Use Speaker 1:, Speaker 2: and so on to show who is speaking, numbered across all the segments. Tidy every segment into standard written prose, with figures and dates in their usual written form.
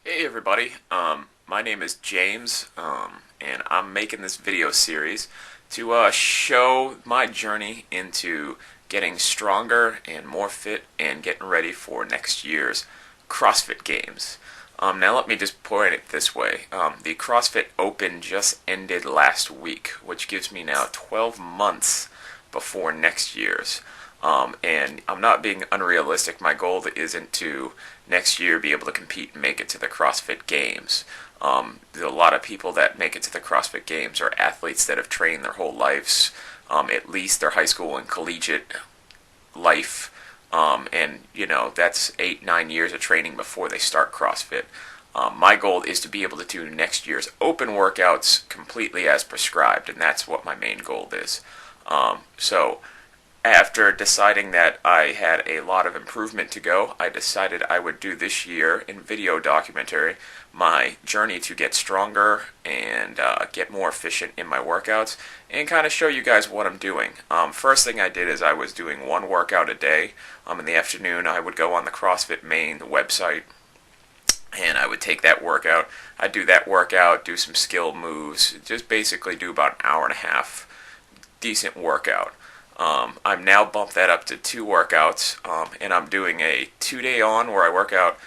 Speaker 1: Hey everybody, my name is James, and I'm making this video series to show my journey into getting stronger and more fit and getting ready for next year's CrossFit Games. Now let me just point it this way. The CrossFit Open just ended last week, which gives me now 12 months before next year's. And I'm not being unrealistic. My goal isn't to next year be able to compete and make it to the CrossFit Games. A lot of people that make it to the CrossFit Games are athletes that have trained their whole lives, at least their high school and collegiate life. And, that's 8, 9 years of training before they start CrossFit. My goal is to be able to do next year's open workouts completely as prescribed, and that's what my main goal is. So after deciding that I had a lot of improvement to go, I decided I would do this year in video documentary my journey to get stronger and get more efficient in my workouts and kind of show you guys what I'm doing. First thing I did is I was doing one workout a day. In the afternoon I would go on the CrossFit main website and I would take that workout. I'd do that workout, do some skill moves, just basically do about an hour and a half decent workout. I've now bumped that up to 2 workouts, and I'm doing a 2-day on where I work out.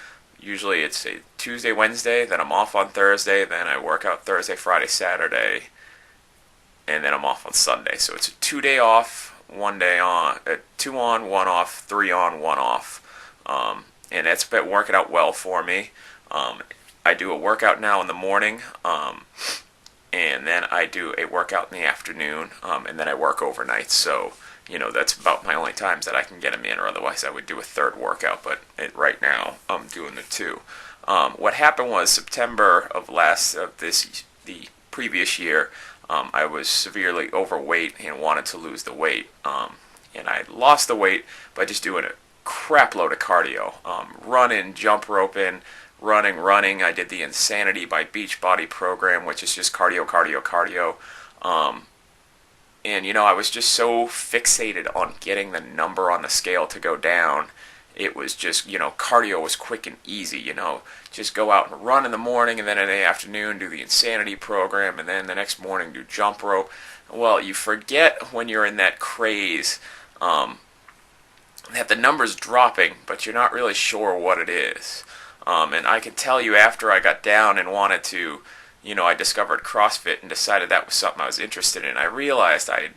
Speaker 1: Usually it's a Tuesday, Wednesday, then I'm off on Thursday, then I work out Thursday, Friday, Saturday, and then I'm off on Sunday. So it's a 2-day off, 1 day on, 2 on, 1 off, 3 on, 1 off, and that's been working out well for me. I do a workout now in the morning, and then I do a workout in the afternoon, and then I work overnight. So, that's about my only times that I can get them in, or otherwise I would do a third workout, but right now I'm doing the 2. What happened was September of the previous year, I was severely overweight and wanted to lose the weight, and I lost the weight by just doing a crap load of cardio, running, jump roping, running. I did the Insanity by Beachbody program, which is just cardio, cardio, cardio. And I was just so fixated on getting the number on the scale to go down. It was just, cardio was quick and easy, just go out and run in the morning, and then in the afternoon do the Insanity program, and then the next morning do jump rope. Well, you forget when you're in that craze that the number's dropping, but you're not really sure what it is. And I can tell you, after I got down and wanted to, I discovered CrossFit and decided that was something I was interested in. I realized I had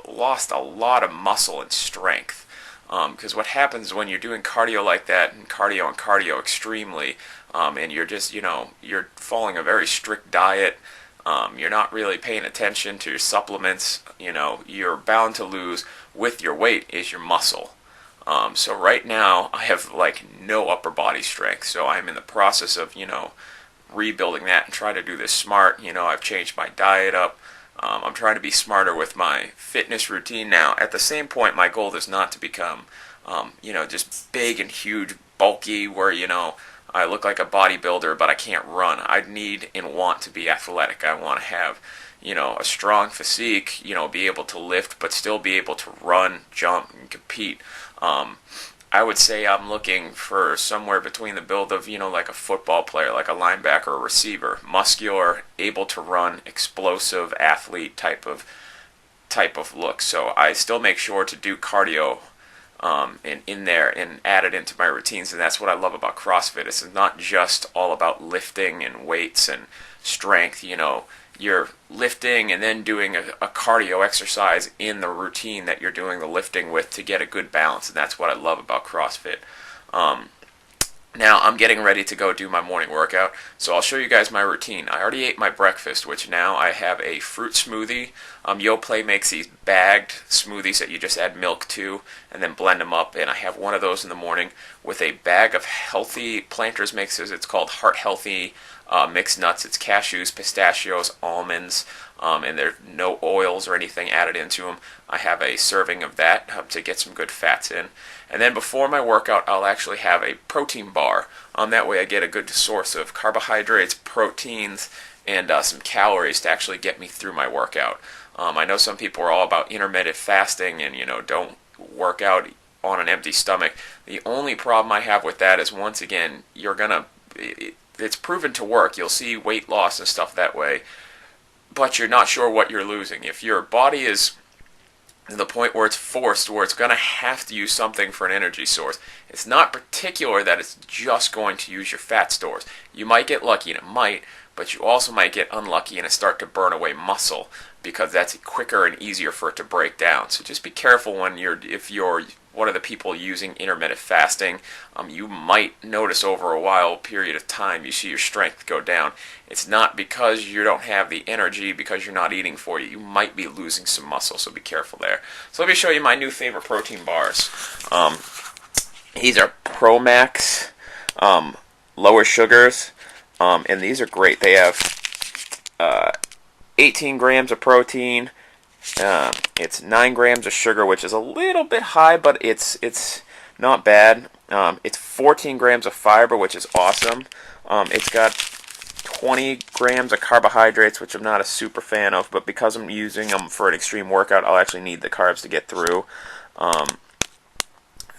Speaker 1: lost a lot of muscle and strength. Because what happens when you're doing cardio like that, and cardio extremely, and you're just, you're following a very strict diet, you're not really paying attention to your supplements, you're bound to lose with your weight is your muscle. So right now I have no upper body strength, so I'm in the process of rebuilding that and try to do this smart. I've changed my diet up. I'm trying to be smarter with my fitness routine now. At the same point, my goal is not to become just big and huge, bulky, where I look like a bodybuilder but I can't run. I need and want to be athletic. I want to have a strong physique, be able to lift but still be able to run, jump, and compete. I would say I'm looking for somewhere between the build of, like a football player, like a linebacker or receiver, muscular, able to run, explosive athlete type of look. So I still make sure to do cardio in there and add it into my routines, and that's what I love about CrossFit. It's not just all about lifting and weights and strength. You're lifting and then doing a cardio exercise in the routine that you're doing the lifting with to get a good balance, and that's what I love about CrossFit. Now I'm getting ready to go do my morning workout, so I'll show you guys my routine. I already ate my breakfast, which now I have a fruit smoothie. YoPlay makes these bagged smoothies that you just add milk to and then blend them up, and I have one of those in the morning with a bag of healthy Planters mixes. It's called Heart Healthy mixed nuts. It's cashews, pistachios, almonds, and there's no oils or anything added into them. I have a serving of that to get some good fats in. And then before my workout, I'll actually have a protein bar. That way I get a good source of carbohydrates, proteins, and some calories to actually get me through my workout. I know some people are all about intermittent fasting and, don't work out on an empty stomach. The only problem I have with that is, once again, it's proven to work. You'll see weight loss and stuff that way, but you're not sure what you're losing. If your body is to the point where it's forced, where it's going to have to use something for an energy source, it's not particular that it's just going to use your fat stores. You might get lucky, and it might, but you also might get unlucky and it start to burn away muscle, because that's quicker and easier for it to break down. So just be careful when if you're one of the people using intermittent fasting. You might notice over a period of time you see your strength go down. It's not because you don't have the energy, because you're not eating for you. You might be losing some muscle, so be careful there. So let me show you my new favorite protein bars. These are Pro Max, lower sugars, and these are great. They have 18 grams of protein. It's 9 grams of sugar, which is a little bit high, but it's not bad. It's 14 grams of fiber, which is awesome. It's got 20 grams of carbohydrates, which I'm not a super fan of, but because I'm using them for an extreme workout, I'll actually need the carbs to get through.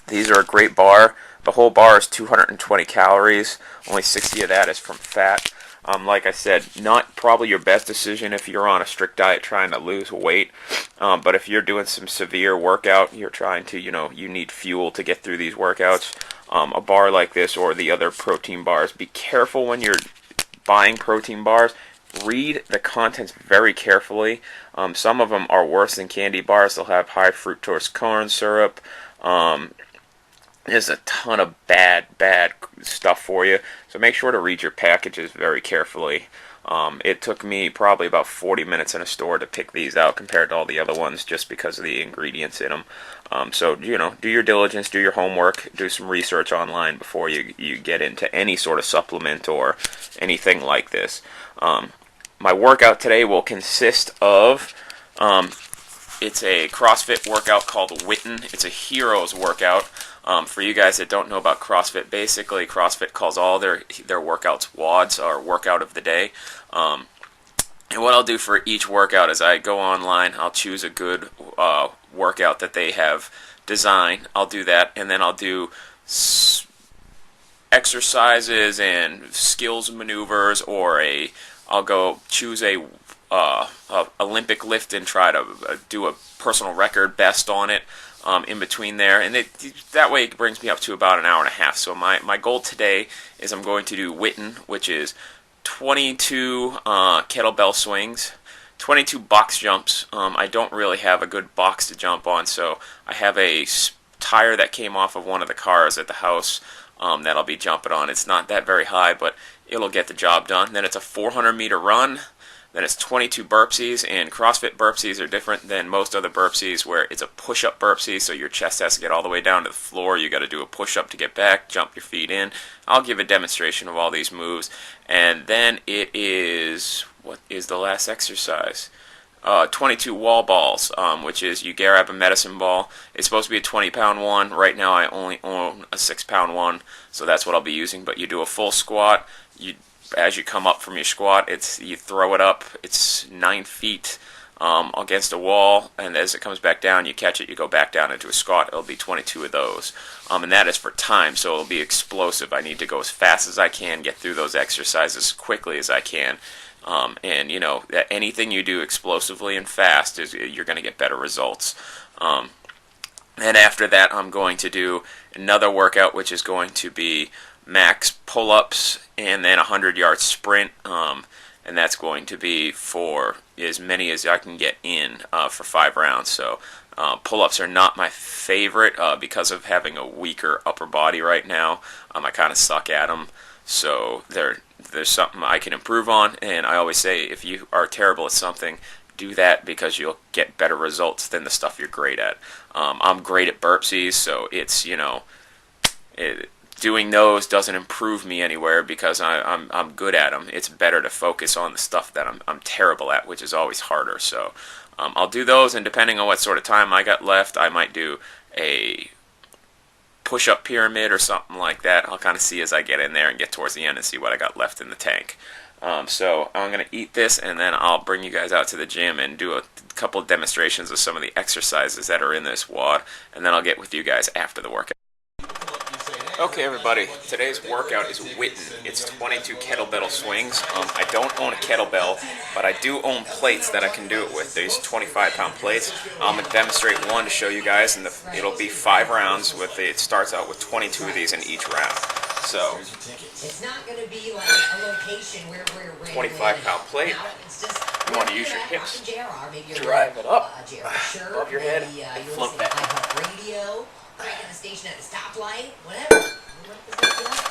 Speaker 1: These are a great bar. The whole bar is 220 calories. Only 60 of that is from fat. Like I said, not probably your best decision if you're on a strict diet trying to lose weight. But if you're doing some severe workout, you're trying to, you need fuel to get through these workouts. A bar like this or the other protein bars, be careful when you're buying protein bars. Read the contents very carefully. Some of them are worse than candy bars. They'll have high fructose corn syrup. There's a ton of bad stuff for you, so make sure to read your packages very carefully. It took me probably about 40 minutes in a store to pick these out compared to all the other ones, just because of the ingredients in them. So do your diligence, do your homework, do some research online before you get into any sort of supplement or anything like this. My workout today will consist of it's a CrossFit workout called Witten. It's a heroes workout. For you guys that don't know about CrossFit, basically CrossFit calls all their workouts WODs, or workout of the day. And what I'll do for each workout is I go online, I'll choose a good workout that they have designed. I'll do that, and then I'll do exercises and skills maneuvers, or I'll go choose a Olympic lift and try to do a personal record best on it. In between there, and that way it brings me up to about an hour and a half. So my goal today is I'm going to do Witten, which is 22 kettlebell swings, 22 box jumps. I don't really have a good box to jump on, so I have a tire that came off of one of the cars at the house that I'll be jumping on. It's not that very high, but it'll get the job done. Then it's a 400-meter run. Then it's 22 burpees, and CrossFit burpees are different than most other burpees, where it's a push-up burpee, so your chest has to get all the way down to the floor. You got to do a push-up to get back, jump your feet in. I'll give a demonstration of all these moves, and then it is, what is the last exercise? 22 wall balls, which is you grab a medicine ball. It's supposed to be a 20-pound one. Right now I only own a 6-pound one, so that's what I'll be using. But you do a full squat. As you come up from your squat, you throw it up. It's 9 feet against a wall, and as it comes back down, you catch it, you go back down into a squat. It'll be 22 of those, and that is for time, so it'll be explosive. I need to go as fast as I can, get through those exercises as quickly as I can, and that anything you do explosively and fast, you're going to get better results. And after that, I'm going to do another workout, which is going to be max pull-ups and then a 100-yard sprint, and that's going to be for as many as I can get in for 5 rounds. So pull-ups are not my favorite because of having a weaker upper body right now. I kind of suck at them, so there's something I can improve on, and I always say if you are terrible at something, do that, because you'll get better results than the stuff you're great at. I'm great at burpees, so it's doing those doesn't improve me anywhere because I'm good at them. It's better to focus on the stuff that I'm terrible at, which is always harder. So I'll do those, and depending on what sort of time I got left, I might do a push-up pyramid or something like that. I'll kind of see as I get in there and get towards the end and see what I got left in the tank. So I'm going to eat this, and then I'll bring you guys out to the gym and do a couple of demonstrations of some of the exercises that are in this WOD, and then I'll get with you guys after the workout.
Speaker 2: You say,
Speaker 1: Okay, everybody, today's workout is Witten. It's 22 kettlebell swings. I don't own a kettlebell, but I do own plates that I can do it with. These 25-pound plates. I'm going to demonstrate one to show you guys, and it'll be 5 rounds. It starts out with 22 of these in each round. So,
Speaker 2: it's not going to be like a location where we're
Speaker 1: 25-pound plate.
Speaker 2: You
Speaker 1: want to use your hips, drive it up above your head, and float back.
Speaker 2: Radio, cranking the station at the stoplight, whatever.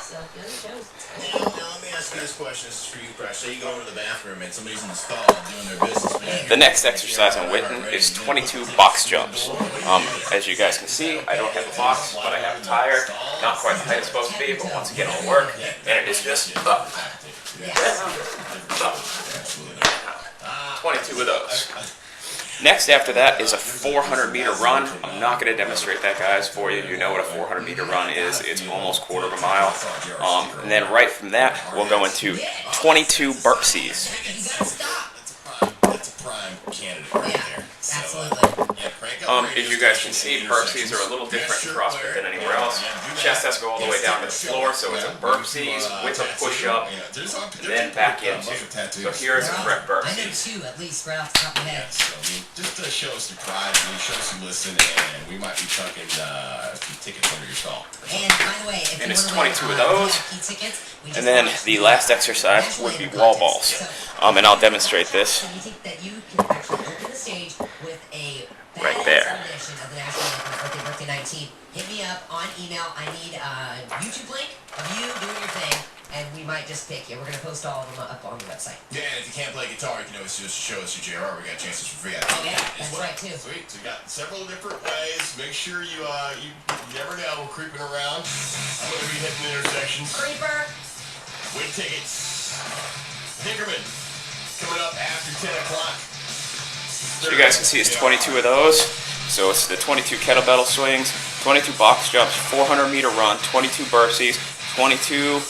Speaker 2: So,
Speaker 3: now let me ask you this question. This is for you, Crash. Say you go over to the bathroom and somebody's in the stall doing their business. Man.
Speaker 1: The next exercise on Witten is 22 box jumps. As you guys can see, I don't have a box, but I have a tire. Not quite the height it's supposed to be, but once again, it'll work. And it is just up. 22 of those. Next after that is a 400-meter run. I'm not going to demonstrate that, guys, for you. You know what a 400-meter run is. It's almost quarter of a mile. And then right from that, we'll go into 22 burpees.
Speaker 3: That's a prime candidate right there.
Speaker 2: Absolutely.
Speaker 1: As you guys can see, burpees are a little different in CrossFit than anywhere else. Chest has to go all the way down to the floor, so it's a burpees with a push-up, then back into. So here's a correct burpee.
Speaker 2: I know 2 at least right off the top of my head.
Speaker 3: Just to show us some pride, show us some listen, and we might be chucking some tickets under your stall.
Speaker 2: And by the way, if
Speaker 1: and
Speaker 2: you
Speaker 1: it's
Speaker 2: want
Speaker 1: 22 of those.
Speaker 2: tickets,
Speaker 1: And then the last exercise would be wall balls. And I'll demonstrate this.
Speaker 2: So you think that you can actually open the stage with a
Speaker 1: right there.
Speaker 2: rendition of the National Anthem Birthday 19. Hit me up on email. I need a YouTube link of you doing your thing, and we might just pick you. We're going to post all of them up on the website.
Speaker 3: Yeah, and if you can't play guitar, you can always just show us your JR. We got chances for free.
Speaker 2: Oh, yeah, that's right, too.
Speaker 3: Sweet. So we got several different ways. Make sure you never know, creeping around. I'm going to be hitting the intersections.
Speaker 2: Creeper!
Speaker 3: Win tickets. Hinkerman, coming up after 10 o'clock.
Speaker 1: So you guys can see it's 22 of those. So it's the 22 kettlebell swings, 22 box jumps, 400-meter run, 22 burpees, 22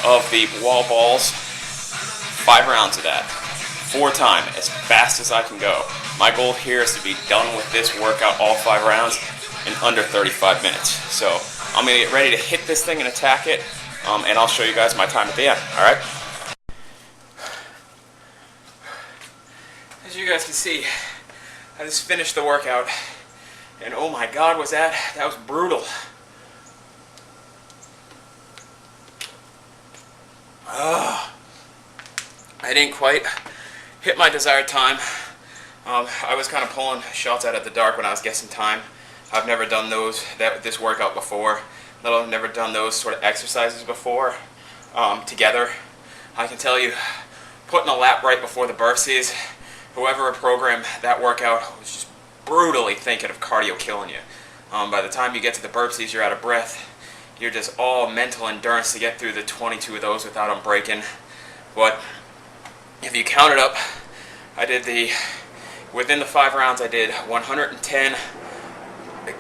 Speaker 1: of the wall balls, 5 rounds of that, 4 times, as fast as I can go. My goal here is to be done with this workout, all 5 rounds, in under 35 minutes. So I'm going to get ready to hit this thing and attack it, and I'll show you guys my time at the end, alright? As you guys can see, I just finished the workout, and oh my God, that was brutal. I didn't quite hit my desired time. I was kind of pulling shots out at the dark when I was guessing time. I've never done this workout before. I've never done those sort of exercises before together. I can tell you, putting a lap right before the burpees, whoever programmed that workout was just brutally thinking of cardio killing you. By the time you get to the burpees, you're out of breath. You're just all mental endurance to get through the 22 of those without them breaking. But if you count it up, within the 5 rounds, I did 110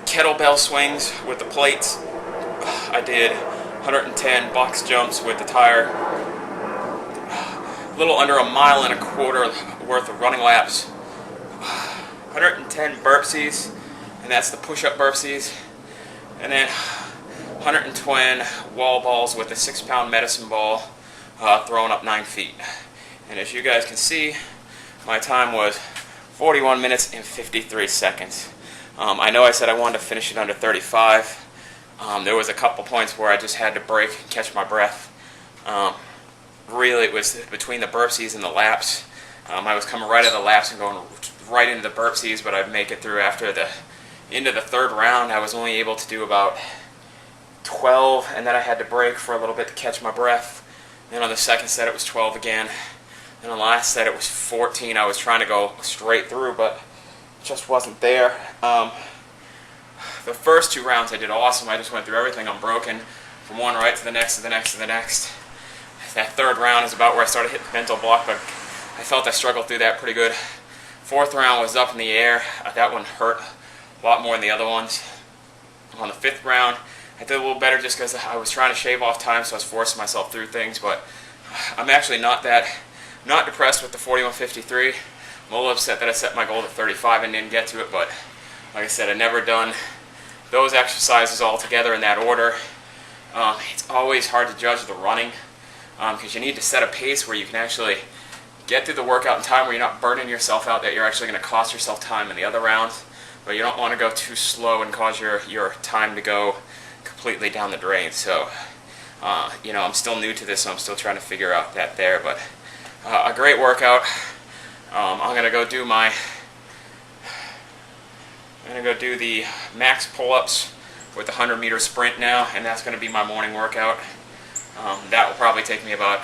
Speaker 1: kettlebell swings with the plates. I did 110 box jumps with the tire. A little under 1.25 miles worth of running laps. 110 burpees, and that's the push-up burpees. And then 120 wall balls with a 6-pound medicine ball thrown up 9 feet. And as you guys can see, my time was 41 minutes and 53 seconds. I know I said I wanted to finish it under 35. There was a couple points where I just had to break and catch my breath. Really, it was between the burpees and the laps. I was coming right out of the laps and going right into the burpees, but I'd make it through into the 3rd round. I was only able to do about 12, and then I had to break for a little bit to catch my breath. Then on the 2nd set, it was 12 again. And on the last set, it was 14. I was trying to go straight through, but it just wasn't there. The first 2 rounds, I did awesome. I just went through everything unbroken, from one right to the next to the next to the next. That 3rd round is about where I started hitting the mental block, but I felt I struggled through that pretty good. 4th round was up in the air. That one hurt a lot more than the other ones. On the 5th round, I did a little better just because I was trying to shave off time, so I was forcing myself through things. But I'm actually not depressed with the 41:53. I'm a little upset that I set my goal to 35 and didn't get to it, but like I said, I've never done those exercises all together in that order. It's always hard to judge the running because you need to set a pace where you can actually get through the workout in time where you're not burning yourself out, that you're actually going to cost yourself time in the other rounds. But you don't want to go too slow and cause your time to go completely down the drain. So, I'm still new to this, so I'm still trying to figure out that there. But a great workout. I'm going to go do the max pull-ups with the 100-meter sprint now, and that's going to be my morning workout. That will probably take me about,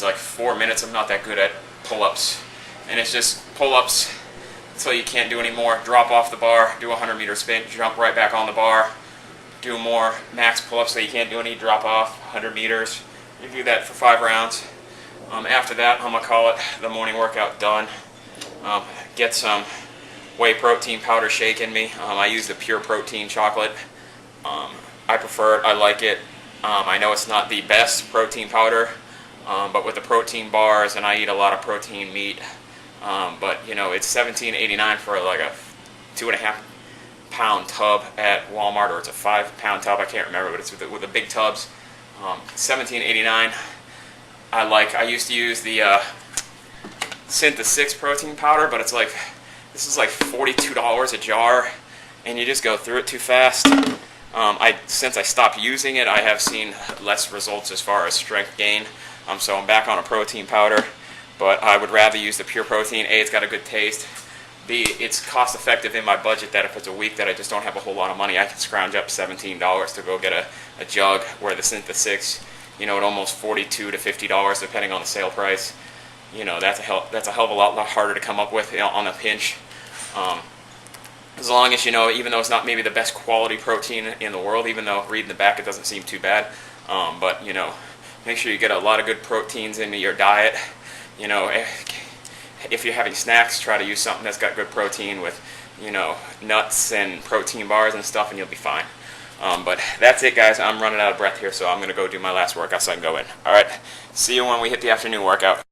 Speaker 1: like 4 minutes. I'm not that good at pull-ups. And it's just pull-ups until you can't do any more. Drop off the bar, do a 100-meter sprint, jump right back on the bar, do more max pull-ups so you can't do any, drop off 100 meters. You do that for 5 rounds. After that, I'm going to call it the morning workout done. Get some whey protein powder shake in me. I use the pure protein chocolate. I prefer it. I like it. I know it's not the best protein powder, but with the protein bars, and I eat a lot of protein meat, but it's $17.89 for like a 2.5-pound tub at Walmart, or it's a 5-pound tub. I can't remember, but it's with the big tubs. $17.89. I used to use the Synth 6 protein powder, but this is like $42 a jar, and you just go through it too fast. Since I stopped using it, I have seen less results as far as strength gain. So I'm back on a protein powder, but I would rather use the pure protein. A, it's got a good taste. B, it's cost effective in my budget, that if it's a week that I just don't have a whole lot of money, I can scrounge up $17 to go get a jug, where the Synth 6, at almost $42 to $50 depending on the sale price. That's a hell of a lot harder to come up with on a pinch. As long as even though it's not maybe the best quality protein in the world, even though reading the back it doesn't seem too bad, but make sure you get a lot of good proteins into your diet. If you're having snacks, try to use something that's got good protein with nuts and protein bars and stuff, and you'll be fine. But that's it, guys. I'm running out of breath here, so I'm going to go do my last workout so I can go in. Alright, see you when we hit the afternoon workout.